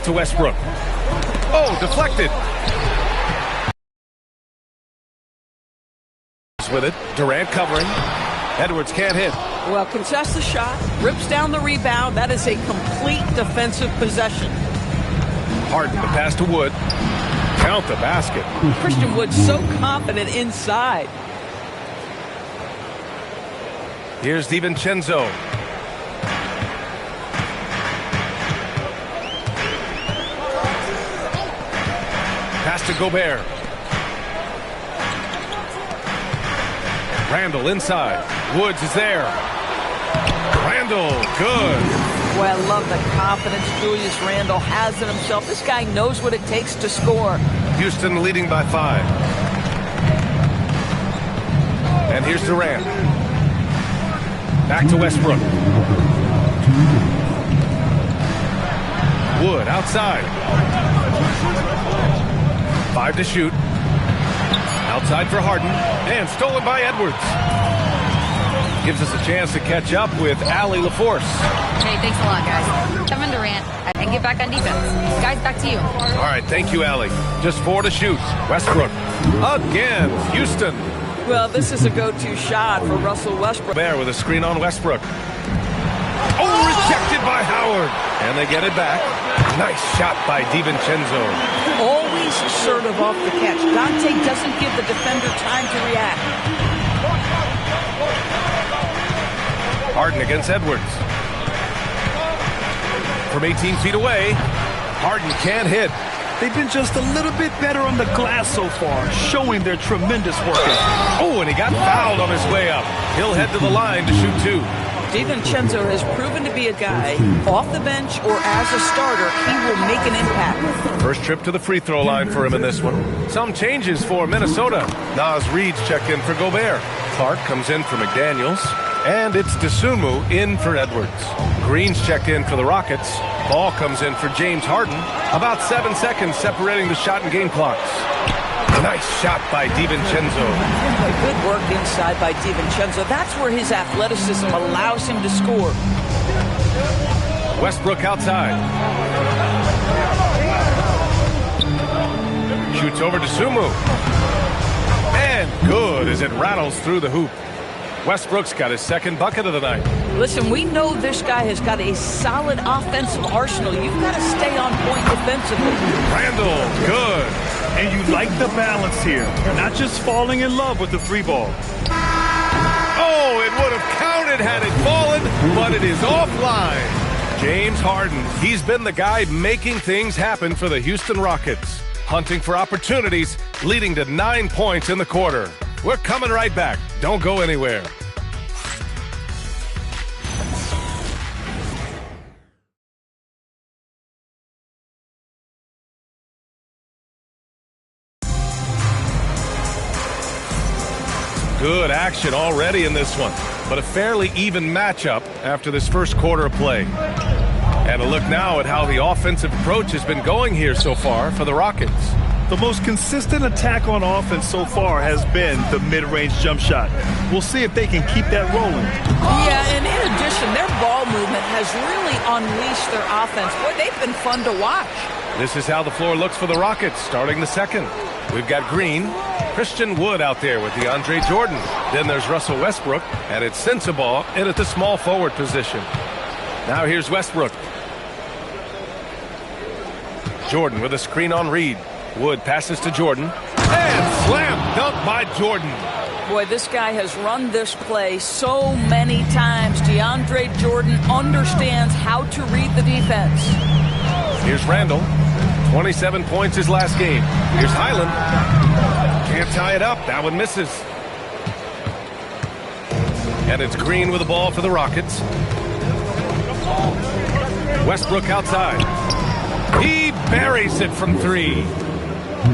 to Westbrook. Oh, deflected. With it, Durant covering. Edwards can't hit. Well, contests the shot, rips down the rebound. That is a complete defensive possession. Harden, the pass to Wood. Count the basket. Christian Wood so confident inside. Here's DiVincenzo. Pass to Gobert. Randall inside. Woods is there. Randall, good. Well, I love the confidence Julius Randle has in himself. This guy knows what it takes to score. Houston leading by 5. And here's Durant. Back to Westbrook. Wood outside. 5 to shoot. Outside for Harden. And stolen by Edwards. Gives us a chance to catch up with Allie LaForce. Hey, thanks a lot, guys. Kevin Durant, and get back on defense. Guys, back to you. All right, thank you, Allie. Just 4 to shoot. Westbrook. Again, Houston. Well, this is a go-to shot for Russell Westbrook. There with a screen on Westbrook. Oh, rejected by Howard. And they get it back. Nice shot by DiVincenzo. Always assertive off the catch. Dante doesn't give the defender time to react. Harden against Edwards. From 18 feet away, Harden can't hit. They've been just a little bit better on the glass so far, showing their tremendous work. Oh, and he got fouled on his way up. He'll head to the line to shoot 2. DiVincenzo has proven to be a guy, off the bench or as a starter, he will make an impact. First trip to the free throw line for him in this one. Some changes for Minnesota. Nas Reed's checked in for Gobert. Clark comes in for McDaniels. And it's Dosunmu in for Edwards. Green's checked in for the Rockets. Ball comes in for James Harden. About 7 seconds separating the shot and game clocks. Nice shot by DiVincenzo. Good work inside by DiVincenzo. That's where his athleticism allows him to score. Westbrook outside. Shoots over to Sumu. And good as it rattles through the hoop. Westbrook's got his second bucket of the night. Listen, we know this guy has got a solid offensive arsenal. You've got to stay on point defensively. Randall, good. And you like the balance here. Not just falling in love with the 3 ball. Oh, it would have counted had it fallen, but it is offline. James Harden, he's been the guy making things happen for the Houston Rockets. Hunting for opportunities, leading to 9 points in the quarter. We're coming right back. Don't go anywhere. Good action already in this one, but a fairly even matchup after this first quarter of play. And a look now at how the offensive approach has been going here so far for the Rockets. The most consistent attack on offense so far has been the mid-range jump shot. We'll see if they can keep that rolling. Yeah, and in addition, their ball movement has really unleashed their offense. Boy, they've been fun to watch. This is how the floor looks for the Rockets starting the second. We've got Green, Christian Wood out there with DeAndre Jordan. Then there's Russell Westbrook, and it's Sensabaugh in at the small forward position. Now here's Westbrook. Jordan with a screen on Reed. Wood passes to Jordan. And slam dunk by Jordan. Boy, this guy has run this play so many times. DeAndre Jordan understands how to read the defense. Here's Randall. 27 points his last game. Here's Highland. Can't tie it up. That one misses. And it's Green with the ball for the Rockets. Westbrook outside. He buries it from 3.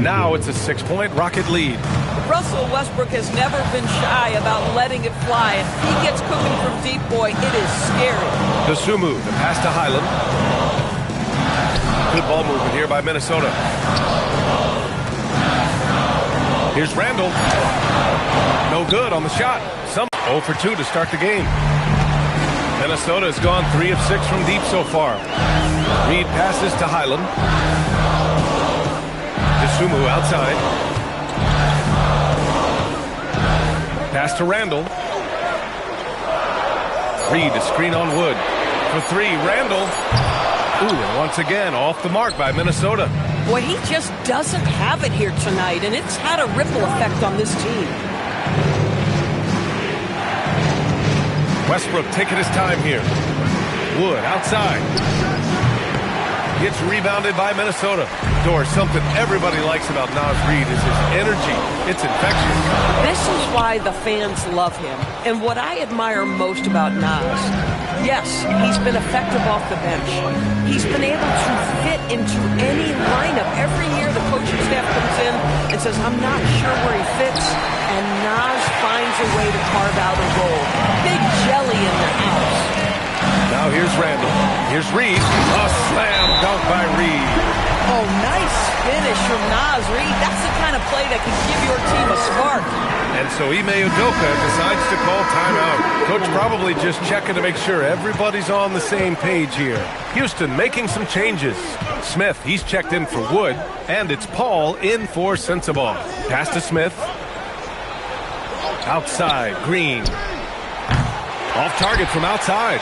Now it's a 6-point Rocket lead. Russell Westbrook has never been shy about letting it fly. And if he gets cooking from deep, boy, it is scary. Dosunmu, the pass to Highland. Good ball movement here by Minnesota. Here's Randall. No good on the shot. 0 for 2 to start the game. Minnesota has gone 3 of 6 from deep so far. Reed passes to Highland. DeSumo outside. Pass to Randall. Reed, a screen on Wood. For 3, Randall. Ooh, and once again, off the mark by Minnesota. Boy, he just doesn't have it here tonight, and it's had a ripple effect on this team. Westbrook taking his time here. Wood outside. Gets rebounded by Minnesota. Doris, something everybody likes about Naz Reid is his energy. It's infectious. This is why the fans love him. And what I admire most about Naz, yes, he's been effective off the bench. He's been able to fit into any lineup. Every year the coaching staff comes in and says, I'm not sure where he fits. And Naz finds a way to carve out a role. Big jelly in the house. Now here's Randall. Here's Reed. A slam dunk by Reed. Oh, nice finish from Naz Reid. That's the kind of play that can give your team a spark. And so Ime Udoka decides to call timeout. Coach probably just checking to make sure everybody's on the same page here. Houston making some changes. Smith, he's checked in for Wood. And it's Paul in for Sensabaugh. Pass to Smith. Outside, Green. Off target from outside.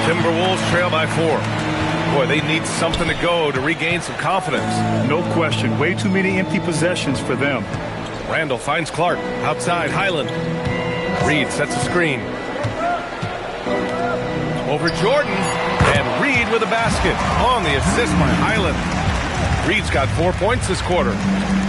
Timberwolves trail by 4. Boy, they need something to go to regain some confidence. No question. Way too many empty possessions for them. Randall finds Clark. Outside, Highland. Reed sets a screen. Over Jordan. And Reed with a basket. On the assist by Highland. Reed's got 4 points this quarter.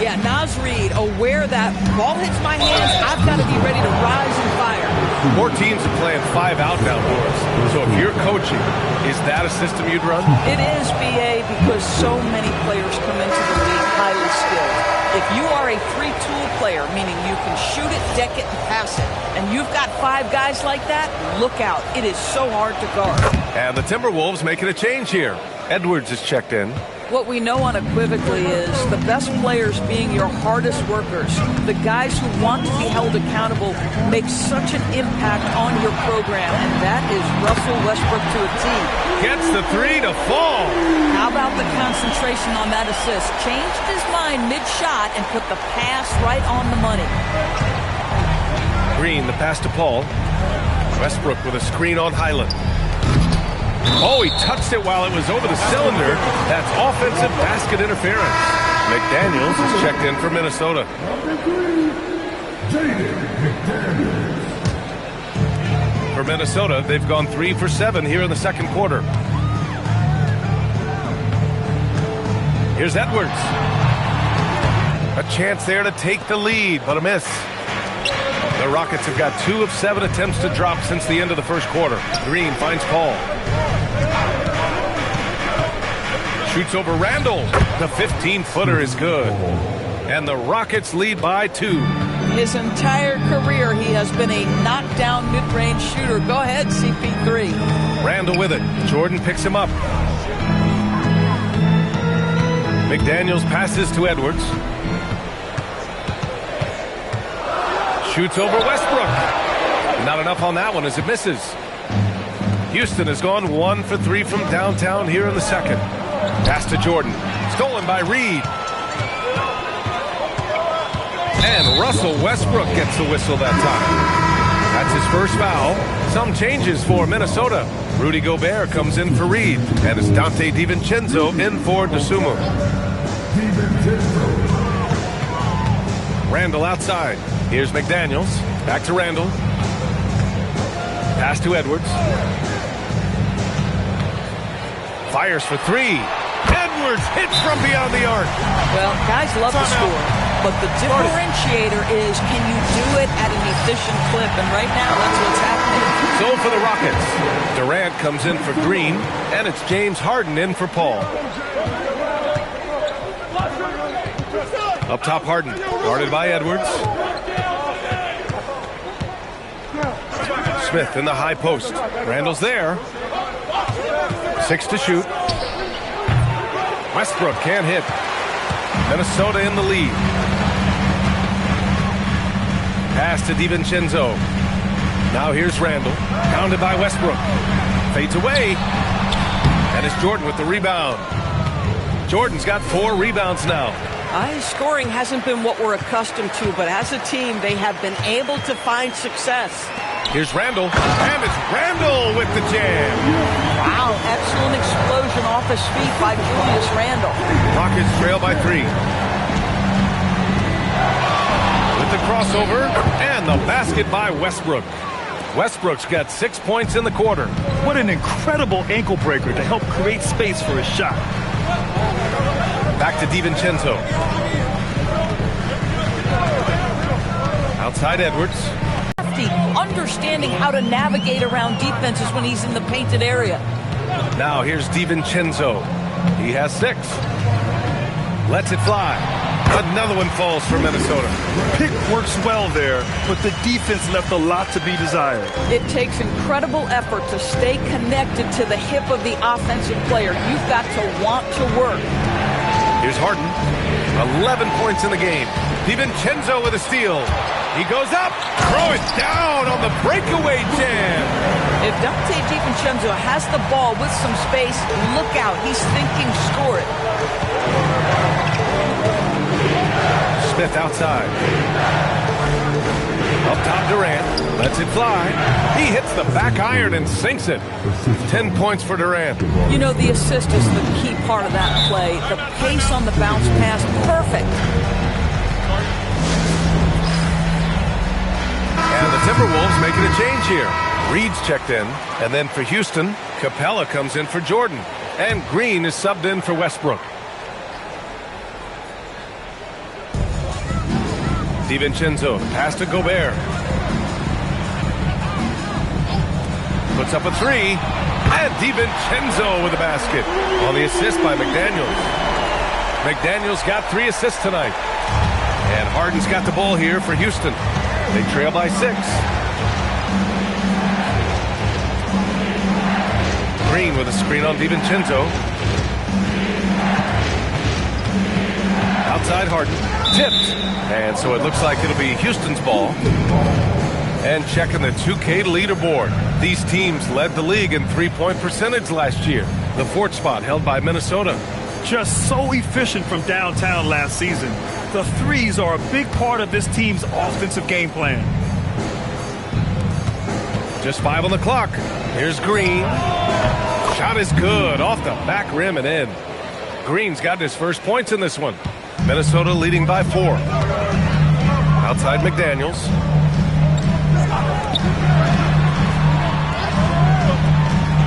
Yeah, Naz Reid, aware that ball hits my hands, I've got to be ready to rise and fire. 4 teams are playing 5 outbound doors. So if you're coaching, is that a system you'd run? It is, BA, because so many players come into the league highly skilled. If you are a three-tool player, meaning you can shoot it, deck it, and pass it, and you've got 5 guys like that, look out. It is so hard to guard. And the Timberwolves making a change here. Edwards is checked in. What we know unequivocally is the best players being your hardest workers, the guys who want to be held accountable, make such an impact on your program, and that is Russell Westbrook to a T. Gets the 3 to fall. How about the concentration on that assist? Changed his mind mid-shot and put the pass right on the money. Green, the pass to Paul. Westbrook with a screen on Highland. Oh, he touched it while it was over the cylinder. That's offensive basket interference. McDaniels is checked in for Minnesota. For Minnesota, they've gone 3 for 7 here in the second quarter. Here's Edwards. A chance there to take the lead, but a miss. The Rockets have got 2 of 7 attempts to drop since the end of the first quarter. Green finds Paul. Shoots over Randall. The 15-footer is good. And the Rockets lead by 2. His entire career, he has been a knockdown mid-range shooter. Go ahead, CP3. Randall with it. Jordan picks him up. McDaniels passes to Edwards. Shoots over Westbrook. Not enough on that one as it misses. Houston has gone 1 for 3 from downtown here in the second. Pass to Jordan. Stolen by Reed. And Russell Westbrook gets the whistle that time. That's his first foul. Some changes for Minnesota. Rudy Gobert comes in for Reed. And it's Dante DiVincenzo in for DeSumo. Randall outside. Here's McDaniels. Back to Randall. Pass to Edwards. Fires for 3. Edwards hits from beyond the arc. Well, guys love to score, but the differentiator is, can you do it at an efficient clip? And right now, that's what's happening. So for the Rockets, Durant comes in for Green, and it's James Harden in for Paul. Up top, Harden, guarded by Edwards. Smith in the high post. Randall's there. 6 to shoot. Westbrook can't hit. Minnesota in the lead. Pass to DiVincenzo. Now here's Randall, pounded by Westbrook. Fades away. And it's Jordan with the rebound. Jordan's got 4 rebounds now. His scoring hasn't been what we're accustomed to, but as a team, they have been able to find success. Here's Randall, and it's Randall with the jam. Wow, excellent explosion off his feet by Julius Randall. Rockets trail by 3. With the crossover, and the basket by Westbrook. Westbrook's got 6 points in the quarter. What an incredible ankle breaker to help create space for a shot. Back to DiVincenzo. Outside Edwards. Understanding how to navigate around defenses when he's in the painted area. Now here's DiVincenzo. He has 6. Lets it fly. Another one falls for Minnesota. Pick works well there, but the defense left a lot to be desired. It takes incredible effort to stay connected to the hip of the offensive player. You've got to want to work. Here's Harden. 11 points in the game. DiVincenzo with a steal. He goes up. Throw it down on the breakaway jam. If Dante DiVincenzo has the ball with some space, look out. He's thinking score it. Smith outside. Up top Durant. Lets it fly. He hits the back iron and sinks it. 10 points for Durant. You know, the assist is the key part of that play. The pace on the bounce pass, perfect. And the Timberwolves making a change here. Reed's checked in. And then for Houston, Capella comes in for Jordan. And Green is subbed in for Westbrook. DiVincenzo, pass to Gobert. Puts up a 3. And DiVincenzo with a basket. On the assist by McDaniels. McDaniels got 3 assists tonight. And Harden's got the ball here for Houston. They trail by 6. Green with a screen on DiVincenzo. Outside Harden. Tipped. And so it looks like it'll be Houston's ball. And checking the 2K leaderboard. These teams led the league in three-point percentage last year. The 4th spot held by Minnesota. Just so efficient from downtown last season. The threes are a big part of this team's offensive game plan. Just 5 on the clock. Here's Green. Shot is good. Off the back rim and in. Green's got his first points in this one. Minnesota leading by 4. Outside McDaniels.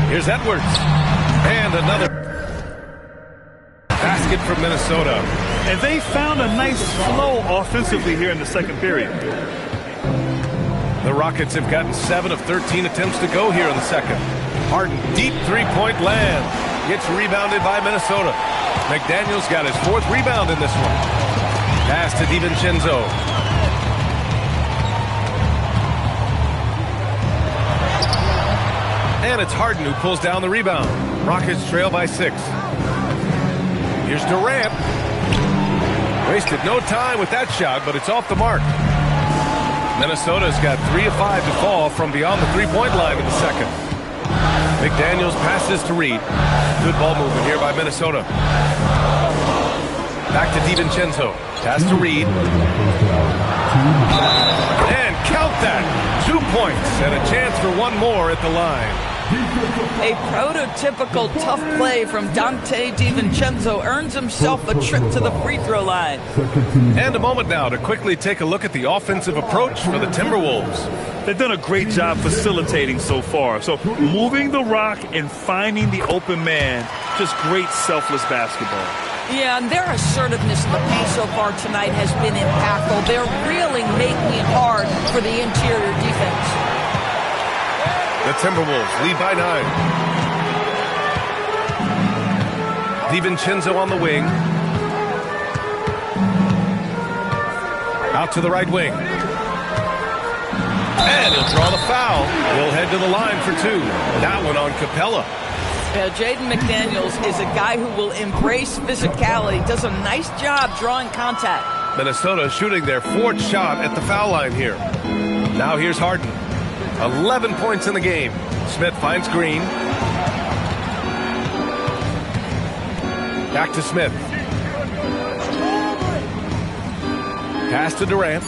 Here's Edwards. And another basket for Minnesota. And they found a nice flow offensively here in the second period. The Rockets have gotten 7 of 13 attempts to go here in the second. Harden, deep three-point land. Gets rebounded by Minnesota. McDaniels got his 4th rebound in this one. Pass to DiVincenzo. And it's Harden who pulls down the rebound. Rockets trail by 6. Here's Durant. Wasted no time with that shot, but it's off the mark. Minnesota's got 3 of 5 to fall from beyond the three-point line in the second. McDaniels passes to Reed. Good ball movement here by Minnesota. Back to DiVincenzo. Pass to Reed. And count that. 2 points and a chance for one more at the line. A prototypical tough play from Dante DiVincenzo earns himself a trip to the free throw line. And a moment now to quickly take a look at the offensive approach for the Timberwolves. They've done a great job facilitating so far. So moving the rock and finding the open man, just great selfless basketball. Yeah, and their assertiveness in the paint so far tonight has been impactful. They're really making it hard for the interior defense. The Timberwolves lead by 9. DiVincenzo on the wing. Out to the right wing. And he'll draw the foul. He'll head to the line for 2. That one on Capella. Jaden McDaniels is a guy who will embrace physicality, does a nice job drawing contact. Minnesota shooting their 4th shot at the foul line here. Now here's Harden. 11 points in the game. Smith finds Green. Back to Smith. Pass to Durant.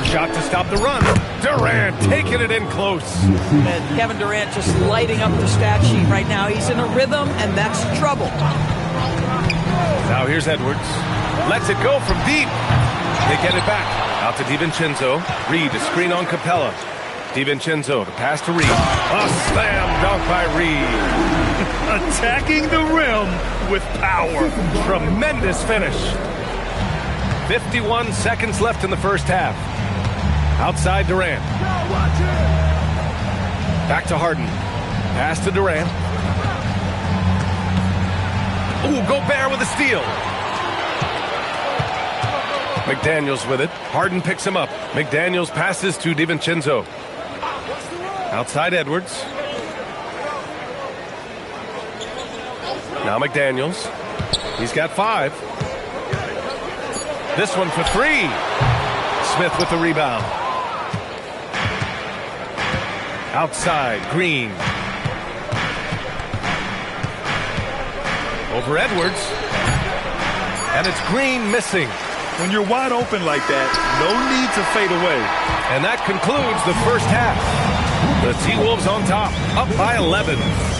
Shot to stop the run. Durant taking it in close. And Kevin Durant just lighting up the stat sheet right now. He's in a rhythm, and that's trouble. Now here's Edwards. Lets it go from deep. They get it back. Out to DiVincenzo. Reed to screen on Capella. DiVincenzo to pass to Reed. A slam dunk by Reed. Attacking the rim with power. Tremendous finish. 51 seconds left in the first half. Outside Durant. Back to Harden. Pass to Durant. Ooh, Gobert with a steal. McDaniels with it. Harden picks him up. McDaniels passes to DiVincenzo. Outside Edwards. Now McDaniels. He's got 5. This one for 3. Smith with the rebound. Outside, Green. Over Edwards. And it's Green missing. When you're wide open like that, no need to fade away. And that concludes the first half. The T-Wolves on top, up by 11.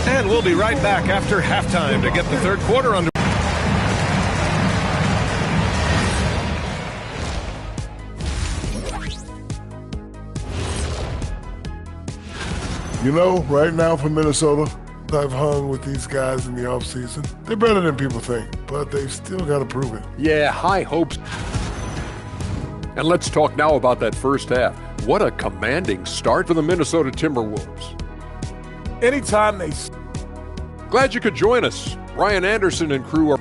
And we'll be right back after halftime to get the third quarter under. You know, right now for Minnesota, I've hung with these guys in the offseason. They're better than people think, but they've still got to prove it. Yeah, high hopes. And let's talk now about that first half. What a commanding start for the Minnesota Timberwolves. Anytime they... Glad you could join us. Ryan Anderson and crew are...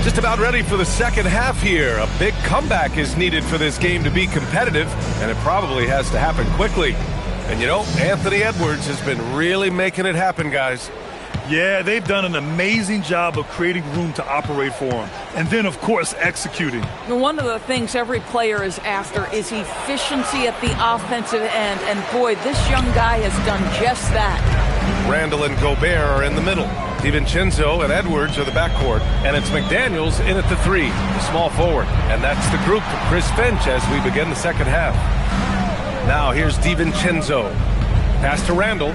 Just about ready for the second half here. A big comeback is needed for this game to be competitive, and it probably has to happen quickly. And you know, Anthony Edwards has been really making it happen, guys. Yeah, they've done an amazing job of creating room to operate for him. And then, of course, executing. One of the things every player is after is efficiency at the offensive end. And boy, this young guy has done just that. Randall and Gobert are in the middle. DiVincenzo and Edwards are the backcourt. And it's McDaniels in at the 3, the small forward. And that's the group for Chris Finch as we begin the second half. Now here's DiVincenzo. Pass to Randall.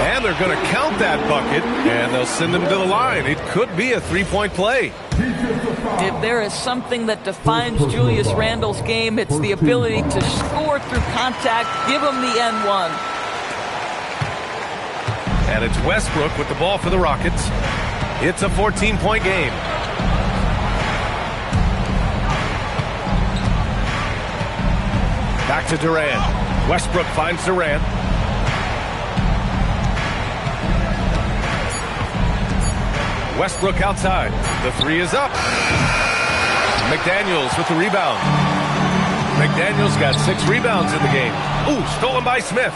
And they're going to count that bucket, and they'll send him to the line. It could be a three-point play. If there is something that defines Julius Randle's game, it's the ability to score through contact, give him the N1. And it's Westbrook with the ball for the Rockets. It's a 14-point game. Back to Durant. Westbrook finds Durant. Westbrook outside. The 3 is up. McDaniels with the rebound. McDaniels got 6 rebounds in the game. Ooh, stolen by Smith.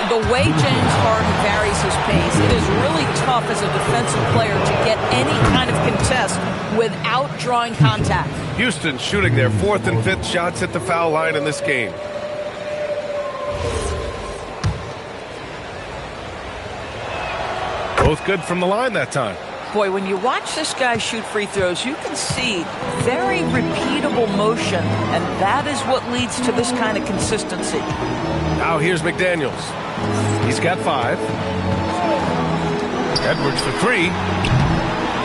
The way James Harden varies his pace, it is really tough as a defensive player to get any kind of contest without drawing contact. Houston shooting their 4th and 5th shots at the foul line in this game. Both good from the line that time. Boy, when you watch this guy shoot free throws, you can see very repeatable motion, and that is what leads to this kind of consistency. Now here's McDaniels. He's got 5. Edwards for 3.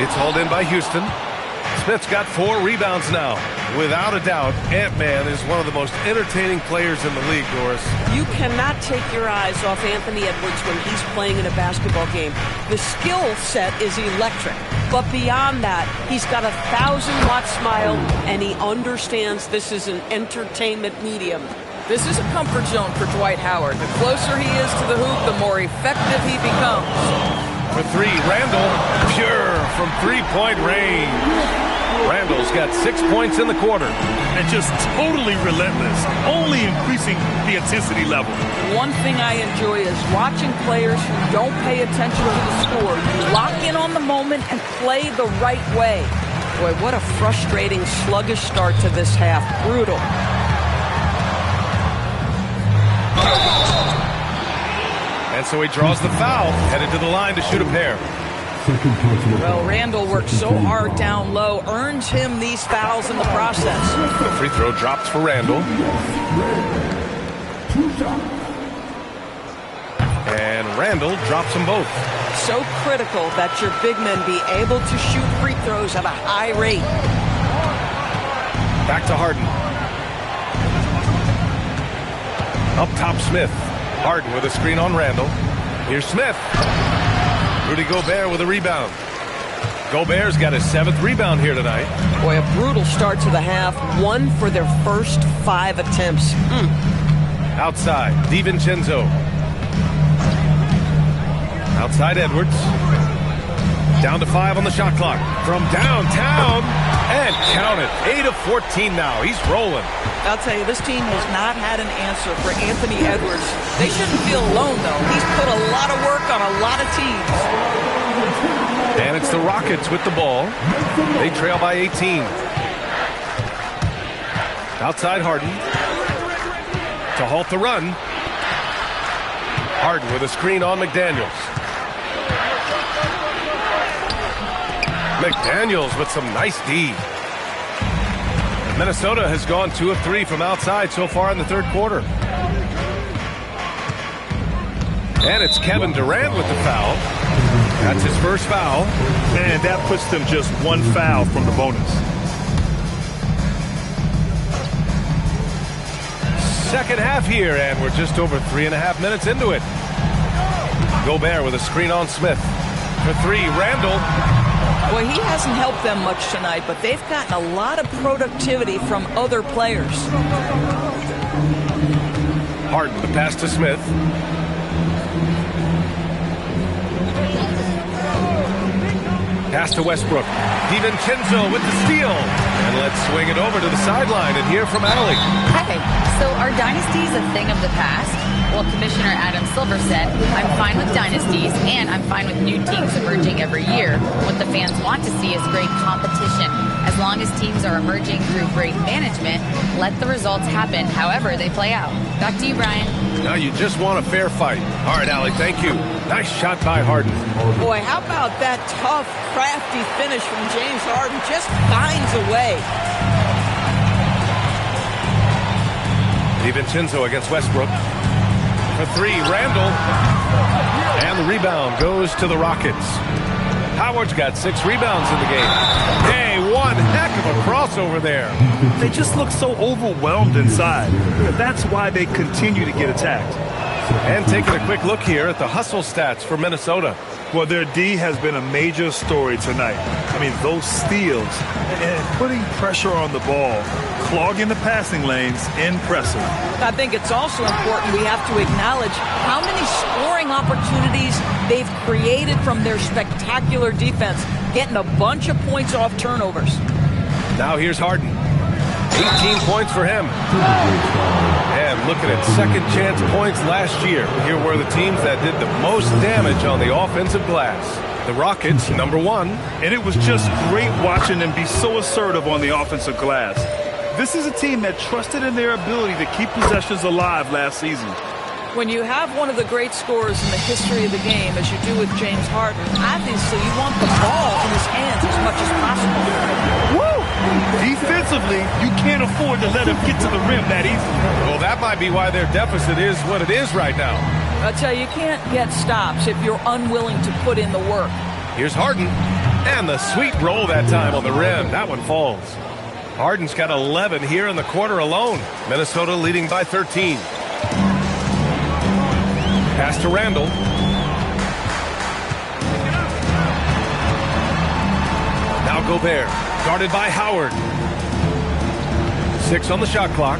It's hauled in by Houston. Smith's got 4 rebounds now. Without a doubt, Ant-Man is one of the most entertaining players in the league, Doris. You cannot take your eyes off Anthony Edwards when he's playing in a basketball game. The skill set is electric, but beyond that, he's got a 1,000-watt smile, and he understands this is an entertainment medium. This is a comfort zone for Dwight Howard. The closer he is to the hoop, the more effective he becomes. For 3, Randall, pure from 3-point range. Randall's got 6 points in the quarter. And just totally relentless, only increasing the intensity level. One thing I enjoy is watching players who don't pay attention to the score. You lock in on the moment and play the right way. Boy, what a frustrating, sluggish start to this half. Brutal. And so he draws the foul, headed to the line to shoot a pair. Well, Randall worked so hard down low, earns him these fouls in the process. The free throw drops for Randall. And Randall drops them both. So critical that your big men be able to shoot free throws at a high rate. Back to Harden. Up top, Smith. Harden with a screen on Randall. Here's Smith. Rudy Gobert with a rebound. Gobert's got his 7th rebound here tonight. Boy, a brutal start to the half. 1 for their first 5 attempts. Outside, DiVincenzo. Outside Edwards. Down to 5 on the shot clock. From downtown. And count it. 8 of 14 now. He's rolling. I'll tell you, this team has not had an answer for Anthony Edwards. They shouldn't feel alone, though. He's put a lot of work on a lot of teams. And it's the Rockets with the ball. They trail by 18. Outside Harden. To halt the run. Harden with a screen on McDaniels. McDaniels with some nice D. Minnesota has gone 2 of 3 from outside so far in the third quarter. And it's Kevin Durant with the foul. That's his first foul. And that puts them just 1 foul from the bonus. Second half here, and we're just over 3.5 minutes into it. Gobert with a screen on Smith. For 3, Randall. Boy, he hasn't helped them much tonight, but they've gotten a lot of productivity from other players. Harden, the pass to Smith. Pass to Westbrook. DiVincenzo with the steal. And let's swing it over to the sideline and hear from Allie. Hi. So are dynasties a thing of the past? Well, Commissioner Adam Silver said, I'm fine with dynasties and I'm fine with new teams emerging every year. What the fans want to see is great competition. As long as teams are emerging through great management, let the results happen however they play out. Back to you, Brian. Now you just want a fair fight. All right, Allie, thank you. Nice shot by Harden. Boy, how about that tough, crafty finish from James Harden? Just finds a way. DiVincenzo against Westbrook. For 3, Randall. And the rebound goes to the Rockets. Howard's got 6 rebounds in the game. Hey, one heck of a crossover there. They just look so overwhelmed inside. That's why they continue to get attacked. And taking a quick look here at the hustle stats for Minnesota. Well, their D has been a major story tonight. I mean, those steals and putting pressure on the ball, clogging the passing lanes, impressive. I think it's also important we have to acknowledge how many scoring opportunities they've created from their spectacular defense, getting a bunch of points off turnovers. Now here's Harden. 18 points for him. And looking at second chance points last year. Here were the teams that did the most damage on the offensive glass. The Rockets, number 1. And it was just great watching them be so assertive on the offensive glass. This is a team that trusted in their ability to keep possessions alive last season. When you have one of the great scorers in the history of the game, as you do with James Harden, obviously you want the ball in his hands as much as possible. Woo! Defensively, you can't afford to let him get to the rim that easily. Well, that might be why their deficit is what it is right now. I tell you, you can't get stops if you're unwilling to put in the work. Here's Harden. And the sweet roll that time on the rim. That one falls. Harden's got 11 here in the quarter alone. Minnesota leading by 13. Pass to Randall. Now Gobert, guarded by Howard. 6 on the shot clock.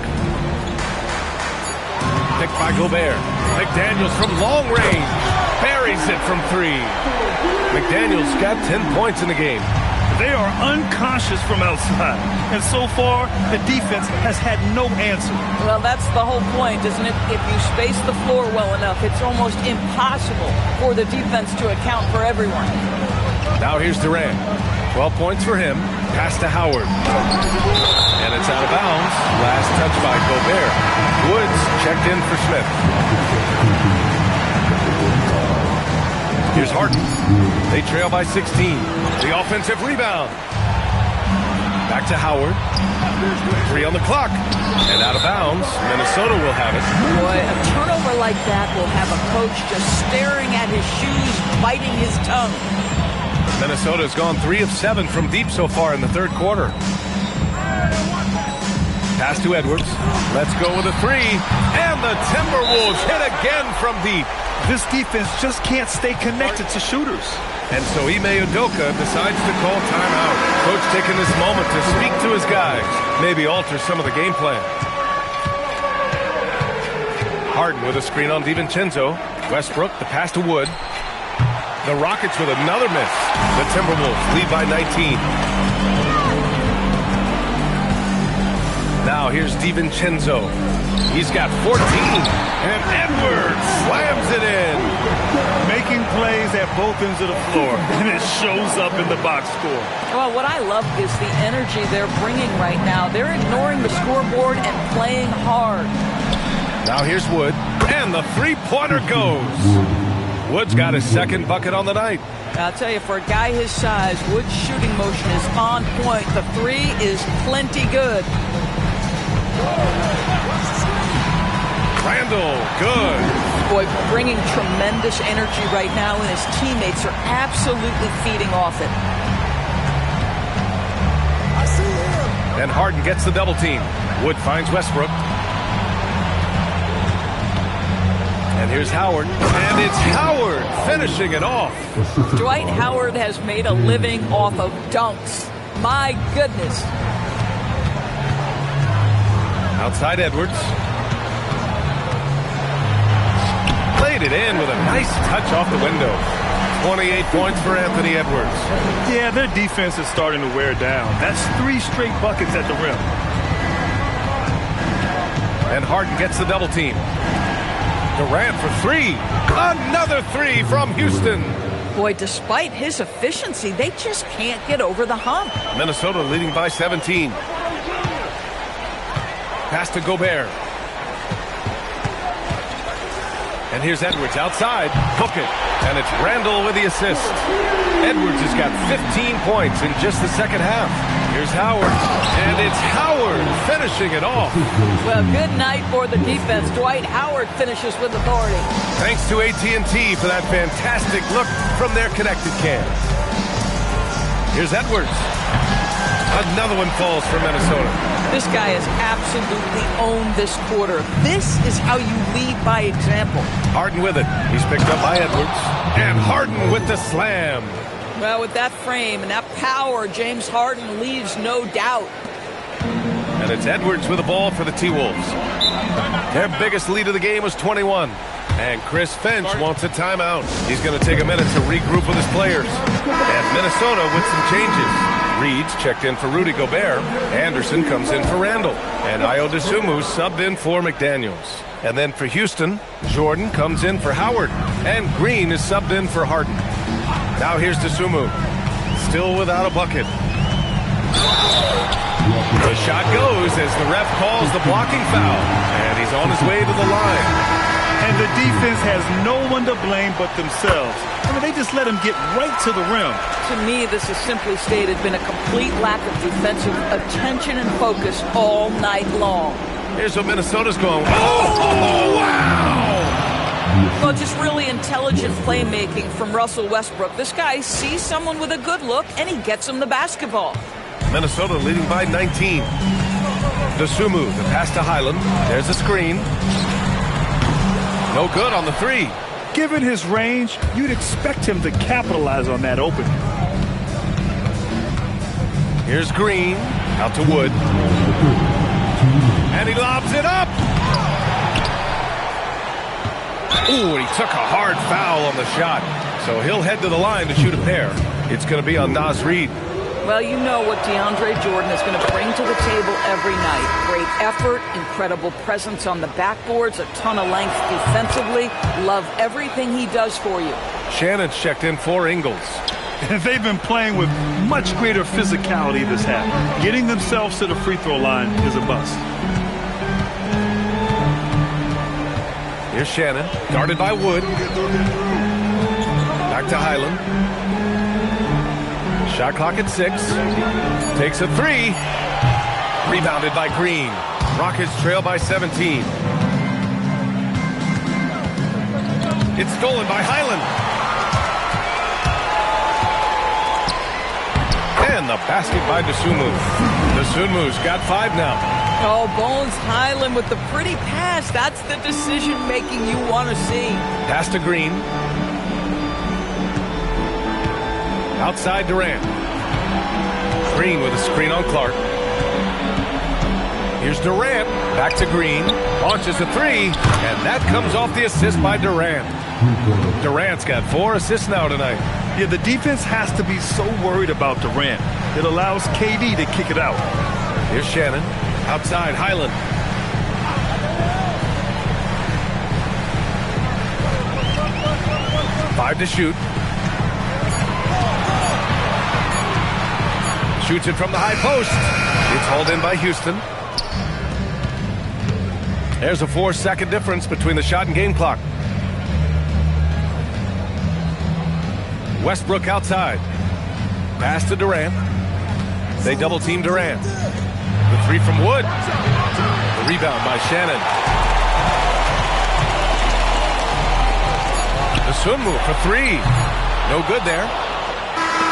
Picked by Gobert. McDaniels from long range. Buries it from 3. McDaniels got 10 points in the game. They are unconscious from outside. And so far, the defense has had no answer. Well, that's the whole point, isn't it? If you space the floor well enough, it's almost impossible for the defense to account for everyone. Now here's Durant. 12 points for him. Pass to Howard. And it's out of bounds. Last touch by Gobert. Woods checked in for Smith. Here's Harden. They trail by 16. The offensive rebound. Back to Howard. 3 on the clock. And out of bounds. Minnesota will have it. Boy, a turnover like that will have a coach just staring at his shoes, biting his tongue. Minnesota's gone 3 of 7 from deep so far in the third quarter. Pass to Edwards. Let's go with a 3. And the Timberwolves hit again from deep. This defense just can't stay connected to shooters. And so Ime Udoka decides to call timeout. Coach taking this moment to speak to his guys. Maybe alter some of the game plan. Harden with a screen on DiVincenzo. Westbrook, the pass to Wood. The Rockets with another miss. The Timberwolves lead by 19. Now here's DiVincenzo. He's got 14. And Edwards slams it in. Making plays at both ends of the floor. And it shows up in the box score. Well, what I love is the energy they're bringing right now. They're ignoring the scoreboard and playing hard. Now here's Wood. And the three-pointer goes. Wood's got his second bucket on the night. I'll tell you, for a guy his size, Wood's shooting motion is on point. The 3 is plenty good. Randall, good. Boy, bringing tremendous energy right now, and his teammates are absolutely feeding off it. I see him. And Harden gets the double team. Wood finds Westbrook. And here's Howard. And it's Howard finishing it off. Dwight Howard has made a living off of dunks. My goodness. Outside Edwards. Played it in with a nice touch off the window. 28 points for Anthony Edwards. Yeah, their defense is starting to wear down. That's 3 straight buckets at the rim. And Harden gets the double team. Durant for 3. Another 3 from Houston. Boy, despite his efficiency, they just can't get over the hump. Minnesota leading by 17. Pass to Gobert. And here's Edwards outside. Book it. And it's Randall with the assist. Edwards has got 15 points in just the second half. Here's Howard. And it's Howard finishing it off. Well, good night for the defense. Dwight Howard finishes with authority. Thanks to AT&T for that fantastic look from their connected cam. Here's Edwards. Another one falls for Minnesota. This guy has absolutely owned this quarter. This is how you lead by example. Harden with it. He's picked up by Edwards. And Harden with the slam. Well, with that frame and that power, James Harden leaves no doubt. And it's Edwards with the ball for the T-Wolves. Their biggest lead of the game was 21. And Chris Finch wants a timeout. He's going to take a minute to regroup with his players. And Minnesota with some changes. Reed's checked in for Rudy Gobert. Anderson comes in for Randall. And Ayo Dosunmu subbed in for McDaniels. And then for Houston, Jordan comes in for Howard. And Green is subbed in for Harden. Now here's Dosunmu. Still without a bucket. The shot goes as the ref calls the blocking foul. And he's on his way to the line. And the defense has no one to blame but themselves. I mean, they just let him get right to the rim. To me, this is simply stated been a complete lack of defensive attention and focus all night long. Here's what Minnesota's going. Oh, wow! Well, just really intelligent playmaking from Russell Westbrook. This guy sees someone with a good look, and he gets him the basketball. Minnesota leading by 19. Dosunmu, the pass to Highland. There's a screen. No good on the 3. Given his range, you'd expect him to capitalize on that opening. Here's Green. Out to Wood. And he lobs it up. Ooh, and he took a hard foul on the shot. So he'll head to the line to shoot a pair. It's going to be on Naz Reid. Well, you know what DeAndre Jordan is going to bring to the table every night. Great effort, incredible presence on the backboards, a ton of length defensively. Love everything he does for you. Shannon's checked in for Ingles. They've been playing with much greater physicality this half. Getting themselves to the free throw line is a bust. Here's Shannon, guarded by Wood. Back to Highland. Shot clock at 6. Takes a 3. Rebounded by Green. Rockets trail by 17. It's stolen by Highland. And the basket by Dosunmu. Dosunmu's got 5 now. Oh, Bones Highland with the pretty pass. That's the decision-making you want to see. Pass to Green. Outside Durant. Green with a screen on Clark. Here's Durant. Back to Green. Launches a 3. And that comes off the assist by Durant. Durant's got 4 assists now tonight. Yeah, the defense has to be so worried about Durant. It allows KD to kick it out. Here's Shannon. Outside Highland. Five to shoot. Shoots it from the high post. It's hauled in by Houston. There's a 4-second difference between the shot and game clock. Westbrook outside. Pass to Durant. They double team Durant. The 3 from Wood. The rebound by Shannon. Dosunmu for 3. No good there.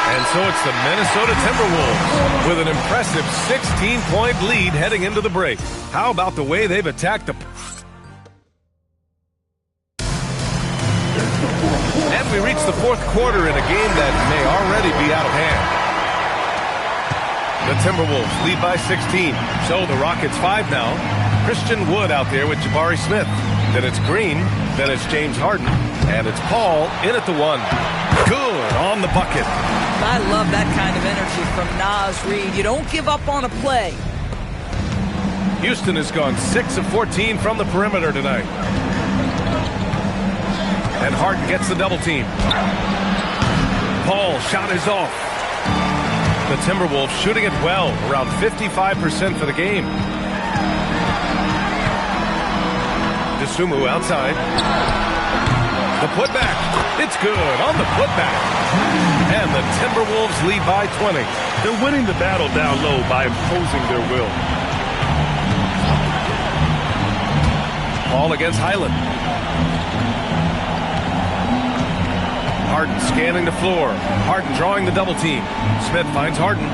And so it's the Minnesota Timberwolves with an impressive 16-point lead heading into the break. How about the way they've attacked the... And we reach the 4th quarter in a game that may already be out of hand. The Timberwolves lead by 16. So the Rockets 5 now. Christian Wood out there with Jabari Smith. Then it's Green. Then it's James Harden. And it's Paul in at the 1. Good on the bucket. I love that kind of energy from Naz Reid. You don't give up on a play. Houston has gone 6 of 14 from the perimeter tonight. And Harden gets the double team. Paul shot is off. The Timberwolves shooting it well, around 55% for the game. Dosunmu outside. The putback. It's good on the putback. And the Timberwolves lead by 20. They're winning the battle down low by imposing their will. Paul against Highland. Harden scanning the floor. Harden drawing the double team. Smith finds Harden.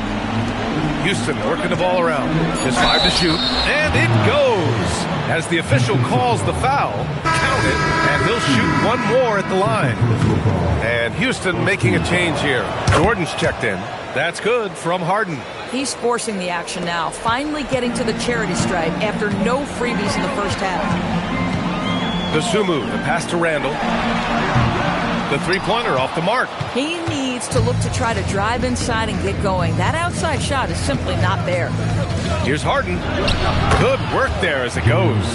Houston working the ball around. Just 5 to shoot. And it goes. As the official calls the foul, count it, and he'll shoot 1 more at the line. And Houston making a change here. Jordan's checked in. That's good from Harden. He's forcing the action now, finally getting to the charity stripe after no freebies in the first half. Dosunmu, the pass to Randall. The three-pointer off the mark. He needs to look to try to drive inside and get going. That outside shot is simply not there. Here's Harden. Good work there as it goes.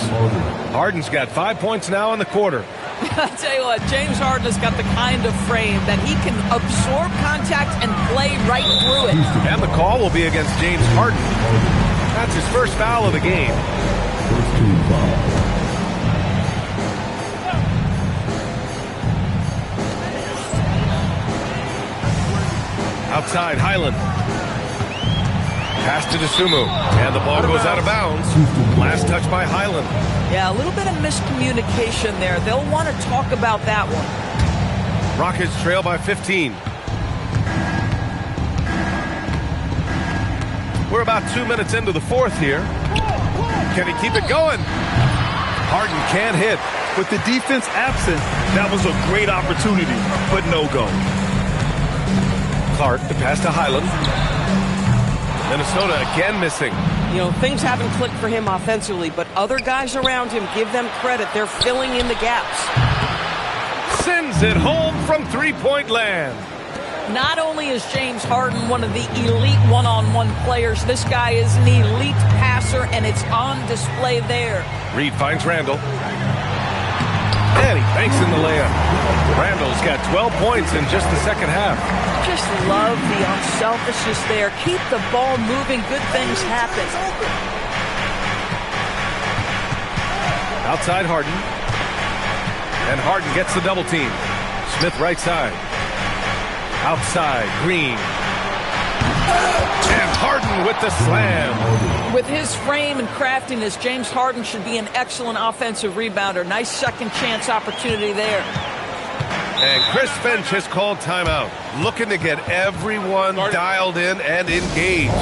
Harden's got 5 points now in the quarter. I tell you what, James Harden has got the kind of frame that he can absorb contact and play right through it. And the call will be against James Harden. That's his first foul of the game. First team foul. Outside, Highland. Pass to Dosunmu. And the ball goes out of bounds. Last touch by Highland. Yeah, a little bit of miscommunication there. They'll want to talk about that one. Rockets trail by 15. We're about 2 minutes into the 4th here. Can he keep it going? Harden can't hit. With the defense absent, that was a great opportunity, but no go. Clark, the pass to Highland. Minnesota again missing. You know, things haven't clicked for him offensively, but other guys around him, give them credit. They're filling in the gaps. Sends it home from three-point land. Not only is James Harden one of the elite one-on-one players, this guy is an elite passer, and it's on display there. Reed finds Randall. And he banks in the layup. Randall's got 12 points in just the second half. Just love the unselfishness there. Keep the ball moving. Good things happen. Outside Harden. And Harden gets the double team. Smith right side. Outside Green. And Harden with the slam. With his frame and craftiness, James Harden should be an excellent offensive rebounder. Nice second chance opportunity there. And Chris Finch has called timeout, looking to get everyone dialed in and engaged.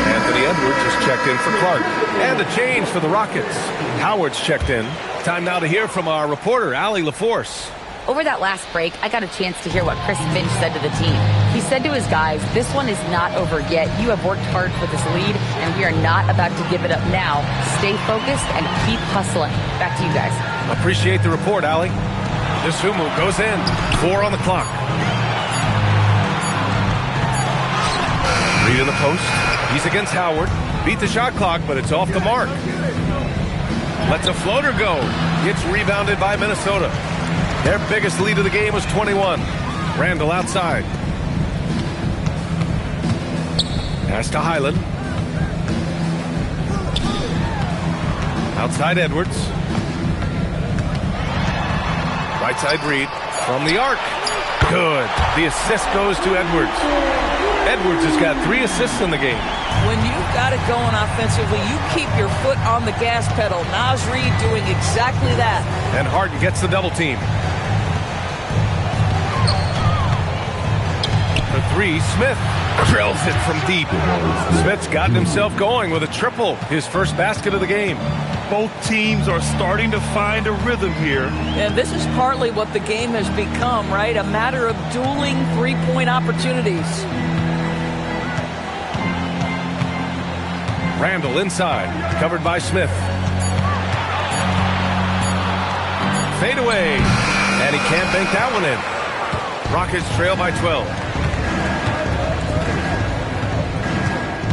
Anthony Edwards has checked in for Clark. And a change for the Rockets. Howard's checked in. Time now to hear from our reporter, Allie LaForce. Over that last break, I got a chance to hear what Chris Finch said to the team. He said to his guys, this one is not over yet. You have worked hard for this lead, and we are not about to give it up now. Stay focused and keep hustling. Back to you guys. Appreciate the report, Allie. Dosunmu goes in. 4 on the clock. Reed in the post. He's against Howard. Beat the shot clock, but it's off the mark. Lets a floater go. Gets rebounded by Minnesota. Their biggest lead of the game was 21. Randall outside. Pass to Highland. Outside Edwards. Right side Reed. From the arc. Good. The assist goes to Edwards. Edwards has got 3 assists in the game. When you've got it going offensively, you keep your foot on the gas pedal. Naz Reid doing exactly that. And Harden gets the double team. For 3, Smith drills it from deep. Smith's gotten himself going with a triple, his first basket of the game. Both teams are starting to find a rhythm here. And this is partly what the game has become, right? A matter of dueling three-point opportunities. Randall inside, covered by Smith. Fade away, and he can't bank that one in. Rockets trail by 12.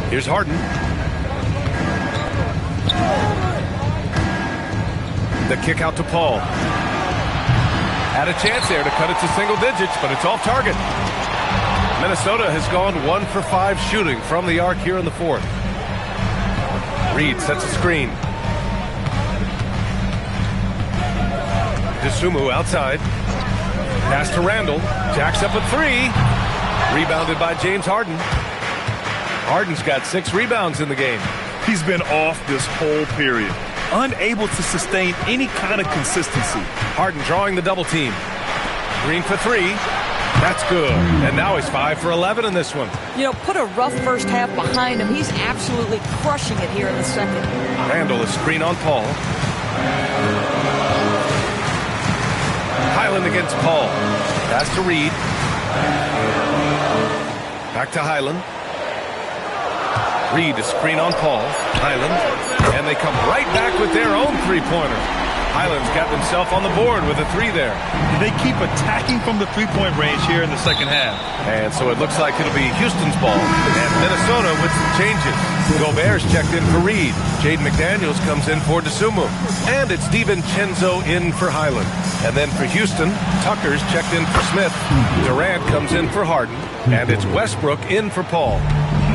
Here's Harden. The kick out to Paul. Had a chance there to cut it to single digits, but it's off target. Minnesota has gone 1 for 5 shooting from the arc here in the fourth. Reed sets a screen. Dosunmu outside. Pass to Randall. Jacks up a 3. Rebounded by James Harden. Harden's got 6 rebounds in the game. He's been off this whole period. Unable to sustain any kind of consistency. Harden drawing the double team. Green for 3. That's good. And now he's 5 for 11 in this one. You know, put a rough first half behind him. He's absolutely crushing it here in the second. Randall is screen on Paul. Highland against Paul. Pass to Reed. Back to Highland. Reed is screen on Paul. Highland. And they come right back with their own three-pointer. Highland's got himself on the board with a 3 there. They keep attacking from the three-point range here in the second half. And so it looks like it'll be Houston's ball. And Minnesota with some changes. Gobert's checked in for Reed. Jaden McDaniels comes in for Dosunmu. And it's DiVincenzo in for Highland. And then for Houston, Tucker's checked in for Smith. Durant comes in for Harden. And it's Westbrook in for Paul.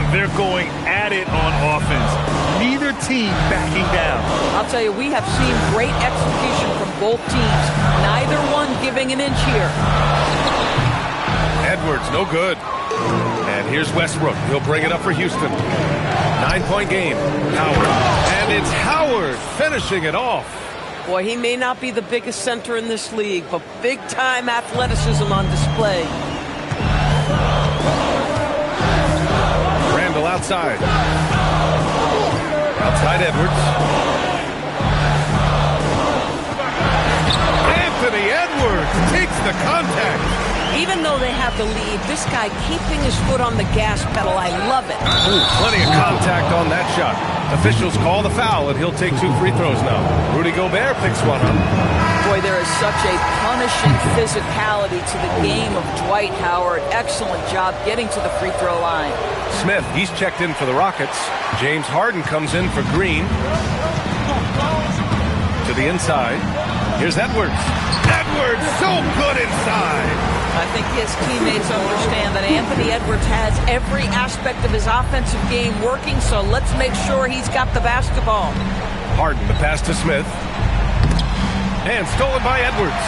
They're going at it on offense. Neither team backing down. I'll tell you, we have seen great execution from both teams. Neither one giving an inch here. Edwards, no good. And here's Westbrook. He'll bring it up for Houston. 9-point game. Howard. And it's Howard finishing it off. Boy, he may not be the biggest center in this league, but big-time athleticism on display. Randall outside. Outside Edwards. Anthony Edwards takes the contact. Even though they have the lead, this guy keeping his foot on the gas pedal, I love it. Ooh, plenty of contact on that shot. Officials call the foul, and he'll take 2 free throws now. Rudy Gobert picks one up. Boy, there is such a punishing physicality to the game of Dwight Howard. Excellent job getting to the free throw line. Smith, he's checked in for the Rockets. James Harden comes in for Green. To the inside. Here's Edwards. Edwards, so good inside. I think his teammates understand that Anthony Edwards has every aspect of his offensive game working, so let's make sure he's got the basketball. Harden, the pass to Smith. And stolen by Edwards.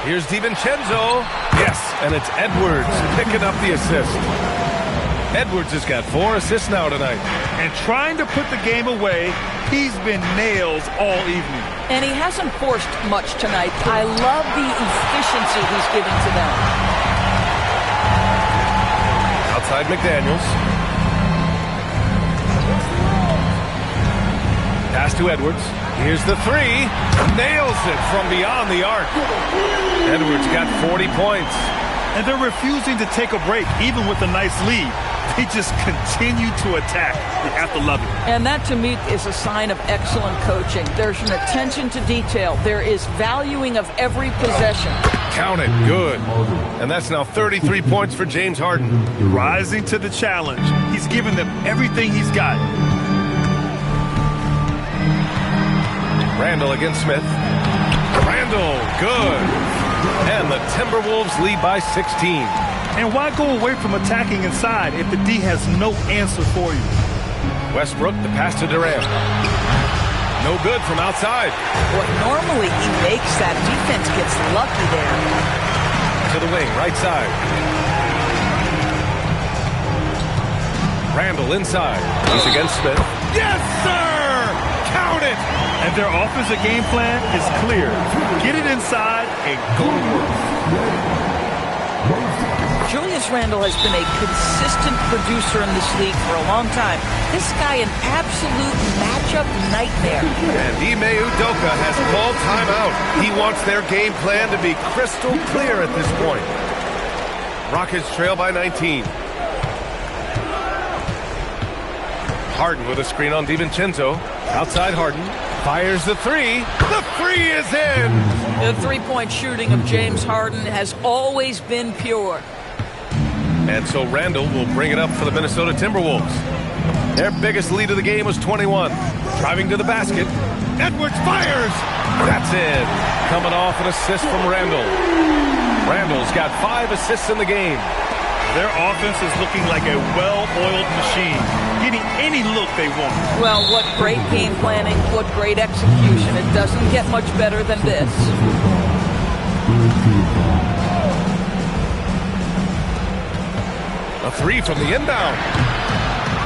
Here's DiVincenzo. Yes, and it's Edwards picking up the assist. Edwards has got 4 assists now tonight. And trying to put the game away, he's been nails all evening. And he hasn't forced much tonight. I love the efficiency he's giving to them. Outside McDaniels. Pass to Edwards. Here's the 3. Nails it from beyond the arc. Edwards got 40 points. And they're refusing to take a break, even with a nice lead. They just continue to attack. You have to love it. And that, to me, is a sign of excellent coaching. There's an attention to detail. There is valuing of every possession. Count it. Good. And that's now 33 points for James Harden. Rising to the challenge. He's given them everything he's got. Randall against Smith. Randall, good. And the Timberwolves lead by 16. And why go away from attacking inside if the D has no answer for you? Westbrook, the pass to Durant. No good from outside. What normally he makes, that defense gets lucky there. To the wing, right side. Randall inside. He's against Smith. Yes, sir! Count it! And their offensive game plan is clear. Get it inside and go to work. Julius Randle has been a consistent producer in this league for a long time. This guy an absolute matchup nightmare. And Ime Udoka has called timeout. He wants their game plan to be crystal clear at this point. Rockets trail by 19. Harden with a screen on DiVincenzo. Outside Harden. Fires the 3. The 3 is in! The three-point shooting of James Harden has always been pure. And so Randall will bring it up for the Minnesota Timberwolves. Their biggest lead of the game was 21. Driving to the basket. Edwards fires! That's it. Coming off an assist from Randall. Randall's got 5 assists in the game. Their offense is looking like a well-oiled machine, getting any look they want. Well, what great game planning, what great execution. It doesn't get much better than this. A 3 from the inbound.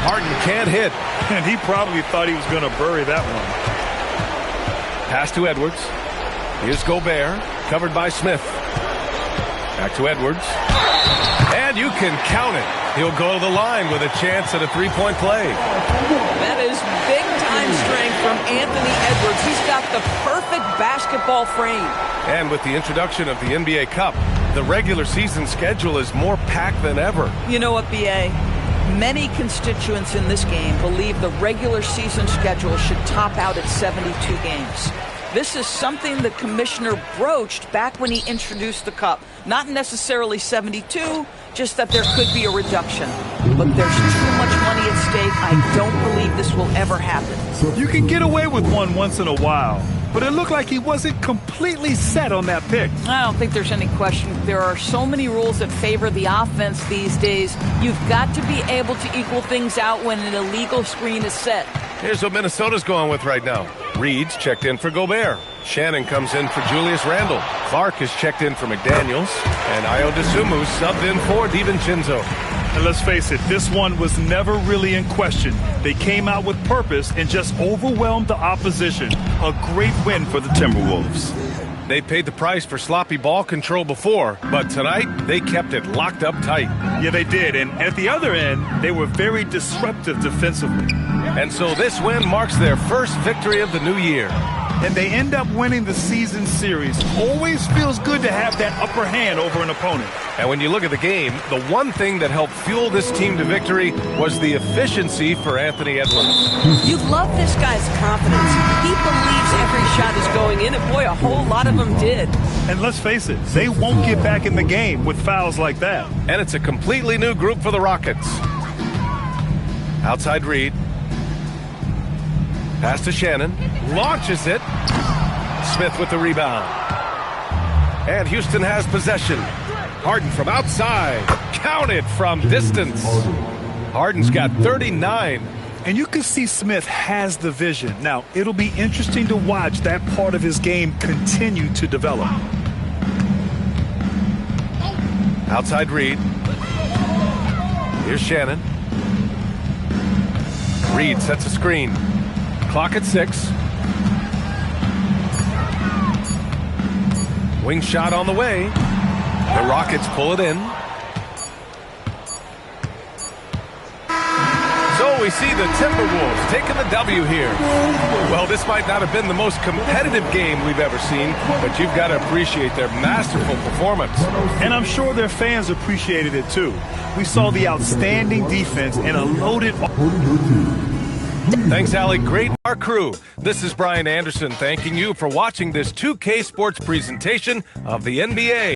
Harden can't hit. And he probably thought he was going to bury that one. Pass to Edwards. Here's Gobert, covered by Smith. Back to Edwards. And you can count it. He'll go to the line with a chance at a 3-point play. That is big-time strength from Anthony Edwards. He's got the perfect basketball frame. And with the introduction of the NBA Cup, the regular season schedule is more packed than ever. You know what, B.A.? Many constituents in this game believe the regular season schedule should top out at 72 games. This is something the commissioner broached back when he introduced the Cup. Not necessarily 72, just that there could be a reduction. But there's too much money at stake. I don't believe this will ever happen. You can get away with one once in a while, but it looked like he wasn't completely set on that pick. I don't think there's any question. There are so many rules that favor the offense these days. You've got to be able to equal things out when an illegal screen is set. Here's what Minnesota's going with right now. Reed's checked in for Gobert. Shannon comes in for Julius Randle. Clark is checked in for McDaniels. And Ayo Dosunmu subbed in for DiVincenzo. And let's face it, this one was never really in question. They came out with purpose and just overwhelmed the opposition. A great win for the Timberwolves. They paid the price for sloppy ball control before, but tonight they kept it locked up tight. Yeah, they did. And at the other end, they were very disruptive defensively. And so this win marks their first victory of the new year. and they end up winning the season series. Always feels good to have that upper hand over an opponent. And when you look at the game, the one thing that helped fuel this team to victory was the efficiency for Anthony Edwards. You love this guy's confidence. He believes every shot is going in, and boy, a whole lot of them did. And let's face it, they won't get back in the game with fouls like that. And it's a completely new group for the Rockets. Outside Reed. Pass to Shannon. Launches it. Smith with the rebound. And Houston has possession. Harden from outside. Counted from distance. Harden's got 39. And you can see Smith has the vision. Now, it'll be interesting to watch that part of his game continue to develop. Outside Reed. Here's Shannon. Reed sets a screen. Clock at 6. Wing shot on the way. The Rockets pull it in. So we see the Timberwolves taking the W here. Well, this might not have been the most competitive game we've ever seen, but you've got to appreciate their masterful performance. And I'm sure their fans appreciated it too. We saw the outstanding defense and a loaded... Thanks, Allie. Great, our crew. This is Brian Anderson thanking you for watching this 2K Sports presentation of the NBA.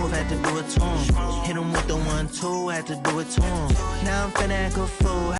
Had to do it to him. Hit him with the 1-2, had to do it to him. Now I'm finna act a fool.